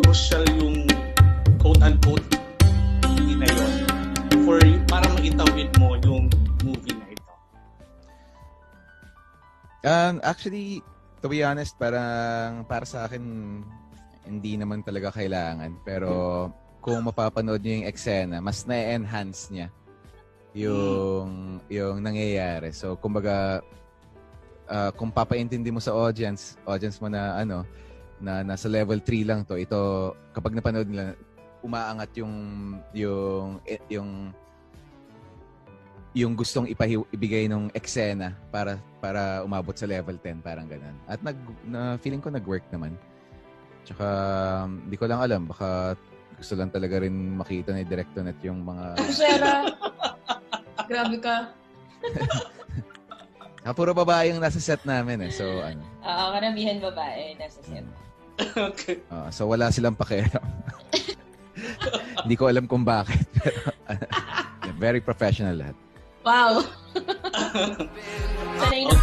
crucial yung quote-unquote movie na yun para maitawid mo yung movie na ito? Actually, to be honest, parang para sa akin, hindi naman talaga kailangan. Pero kung mapapanood nyo yung eksena, mas na-enhance niya yung nangyayari. So, kumbaga, kung papaintindi mo sa audience mo na na nasa level 3 lang to, ito, kapag napanood nila, umaangat yung gustong ibigay ng eksena para umabot sa level 10, parang ganun. At feeling ko nag-work naman. Tsaka, hindi ko lang alam, baka gusto lang talaga rin makita ni Director Net yung mga... Sarah, grabe ka. Puro babae yung nasa set namin eh. So, Karamihan babae nasa set. Okay. So, wala silang pakialam. Hindi ko alam kung bakit. Pero, very professional lahat. Wow! Sanay na